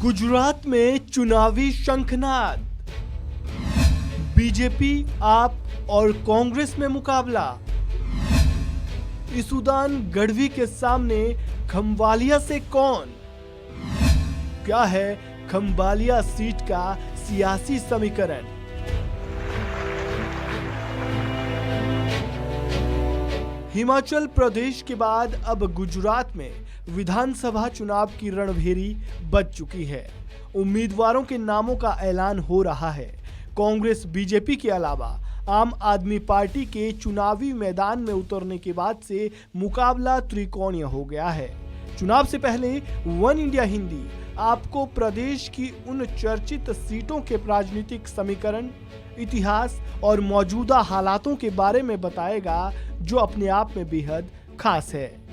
गुजरात में चुनावी शंखनाद, बीजेपी, आप और कांग्रेस में मुकाबला। इसुदान गढ़वी के सामने खंभालिया से कौन? क्या है खंभालिया सीट का सियासी समीकरण? हिमाचल प्रदेश के बाद अब गुजरात में विधानसभा चुनाव की रणभेरी बज चुकी है। उम्मीदवारों के नामों का ऐलान हो रहा है। कांग्रेस, बीजेपी के अलावा आम आदमी पार्टी के चुनावी मैदान में उतरने के बाद से मुकाबला त्रिकोणीय हो गया है। चुनाव से पहले वन इंडिया हिंदी आपको प्रदेश की उन चर्चित सीटों के राजनीतिक समीकरण, इतिहास और मौजूदा हालातों के बारे में बताएगा जो अपने आप में बेहद खास है।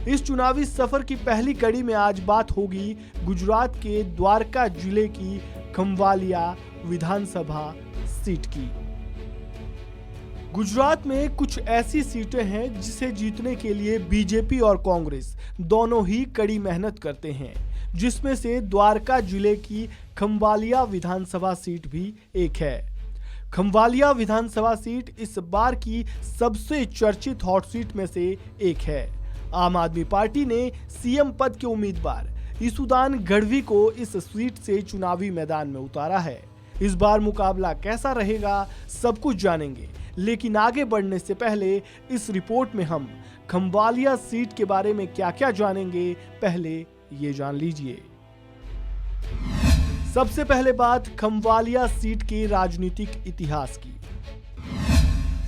इस चुनावी सफर की पहली कड़ी में आज बात होगी गुजरात के द्वारका जिले की खंभालिया विधानसभा सीट की। गुजरात में कुछ ऐसी सीटें हैं जिसे जीतने के लिए बीजेपी और कांग्रेस दोनों ही कड़ी मेहनत करते हैं, जिसमें से द्वारका जिले की खंभालिया विधानसभा सीट भी एक है। खंभालिया विधानसभा सीट इस बार की सबसे चर्चित हॉट सीट में से एक है। आम आदमी पार्टी ने सीएम पद के उम्मीदवार इसुदान गढ़वी को इस सीट से चुनावी मैदान में उतारा है। इस बार मुकाबला कैसा रहेगा सब कुछ जानेंगे, लेकिन आगे बढ़ने से पहले इस रिपोर्ट में हम खंभालिया सीट के बारे में क्या-क्या जानेंगे, पहले ये जान लीजिए। सबसे पहले बात खंभालिया सीट के राजनीतिक इतिहास की,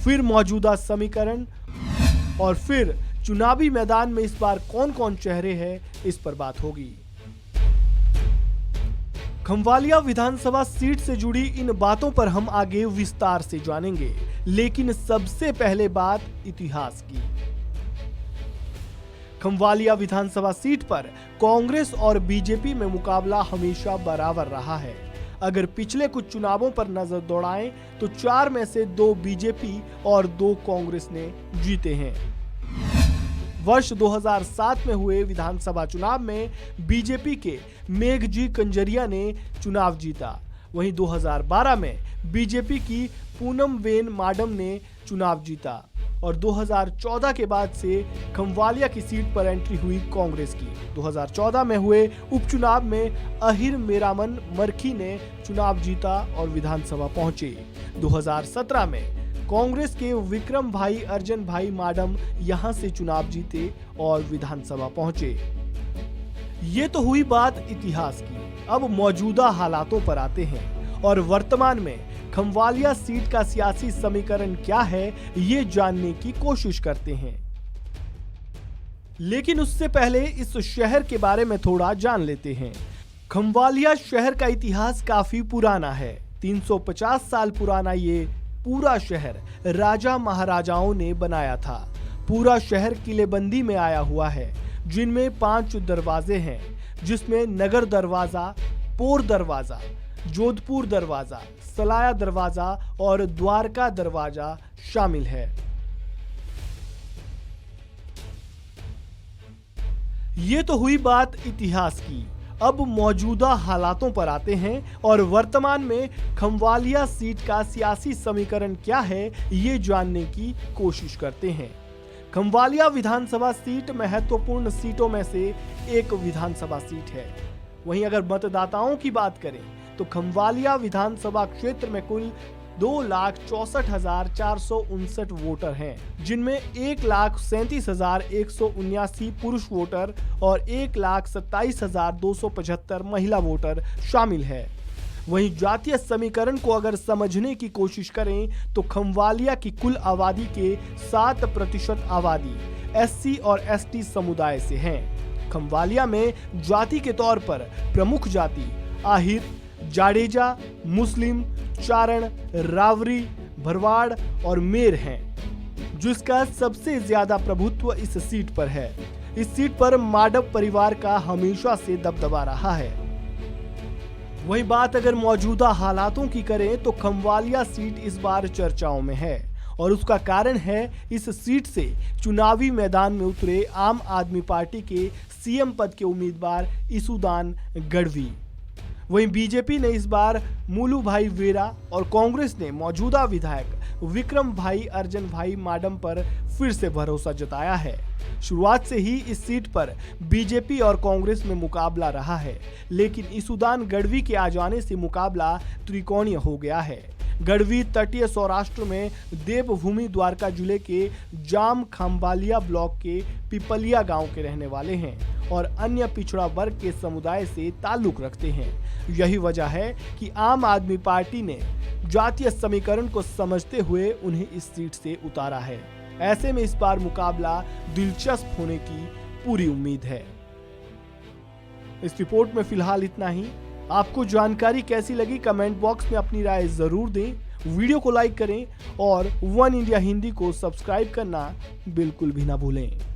फिर मौजूदा समीकरण और फिर चुनावी मैदान में इस बार कौन कौन चेहरे हैं, इस पर बात होगी। खंभालिया विधानसभा सीट से जुड़ी इन बातों पर हम आगे विस्तार से जानेंगे, लेकिन सबसे पहले बात इतिहास की। खंभालिया विधानसभा सीट पर कांग्रेस और बीजेपी में मुकाबला हमेशा बराबर रहा है। अगर पिछले कुछ चुनावों पर नजर दौड़ाएं तो 4 में से 2 बीजेपी और 2 कांग्रेस ने जीते हैं। वर्ष 2007 में हुए विधानसभा चुनाव में बीजेपी के मेघजी कंजरिया ने चुनाव जीता। वहीं 2012 में बीजेपी की पूनम बेन माडम ने चुनाव जीता और 2014 के बाद से खंभालिया की सीट पर एंट्री हुई कांग्रेस की। 2014 में हुए उपचुनाव में अहिर मेरामन मरखी ने चुनाव जीता और विधानसभा पहुंचे। 2017 में कांग्रेस के विक्रम भाई अर्जन भाई माडम यहां से चुनाव जीते और विधानसभा पहुंचे। ये तो हुई बात इतिहास की। अब मौजूदा हालातों पर आते हैं और वर्तमान में खंभालिया सीट का सियासी समीकरण क्या है, ये जानने की कोशिश करते हैं। लेकिन उससे पहले इस शहर के बारे में थोड़ा जान लेते हैं। खंभालिया शहर का इतिहास काफी पुराना है। 350 साल पुराना ये पूरा शहर राजा महाराजाओं ने बनाया था। पूरा शहर किलेबंदी में आया हुआ है, जिनमें 5 दरवाजे हैं, जिसमें नगर दरवाजा, पोर दरवाजा, जोधपुर दरवाजा, सलाया दरवाजा और द्वारका दरवाजा शामिल है। ये तो हुई बात इतिहास की। अब मौजूदा हालातों पर आते हैं और वर्तमान में खंभालिया सीट का सियासी समीकरण क्या है, ये जानने की कोशिश करते हैं। खंभालिया विधानसभा सीट महत्वपूर्ण सीटों में से एक विधानसभा सीट है। वहीं अगर मतदाताओं की बात करें तो खंभालिया विधानसभा क्षेत्र में कुल 2,64,459 वोटर हैं, जिनमें 1,37,179 पुरुष वोटर और 1,27,275 महिला वोटर शामिल है। वहीं जातीय समीकरण को अगर समझने की कोशिश करें तो खंभालिया की कुल आबादी के 7% आबादी एससी और एसटी समुदाय से हैं। खंभालिया में जाति के तौर पर प्रमुख जाति आहिर, जाडेजा, मुस्लिम, चारण, रावरी, भरवाड़ और मेर हैं, जिसका सबसे ज्यादा प्रभुत्व इस सीट पर है। इस सीट पर माडव परिवार का हमेशा से दबदबा रहा है। वही बात अगर मौजूदा हालातों की करें तो खंभालिया सीट इस बार चर्चाओं में है और उसका कारण है इस सीट से चुनावी मैदान में उतरे आम आदमी पार्टी के सीएम पद के उम्मीदवार इसुदान गढ़वी। वहीं बीजेपी ने इस बार मुलू भाई वेरा और कांग्रेस ने मौजूदा विधायक विक्रम भाई अर्जन भाई माडम पर फिर से भरोसा जताया है। शुरुआत से ही इस सीट पर बीजेपी और कांग्रेस में मुकाबला रहा है, लेकिन ईसुदान गढ़वी के आ जाने से मुकाबला त्रिकोणीय हो गया है। गढ़वी तटीय सौराष्ट्र में देवभूमि द्वारका जिले के जाम खंबालिया ब्लॉक के पिपलिया गांव के रहने वाले हैं और अन्य पिछड़ा वर्ग के समुदाय से ताल्लुक रखते हैं। यही वजह है कि आम आदमी पार्टी ने जातीय समीकरण को समझते हुए उन्हें इस सीट से उतारा है। ऐसे में इस बार मुकाबला दिलचस्प होने की पूरी उम्मीद है। इस रिपोर्ट में फिलहाल इतना ही। आपको जानकारी कैसी लगी कमेंट बॉक्स में अपनी राय जरूर दें। वीडियो को लाइक करें और वन इंडिया हिंदी को सब्सक्राइब करना बिल्कुल भी ना भूलें।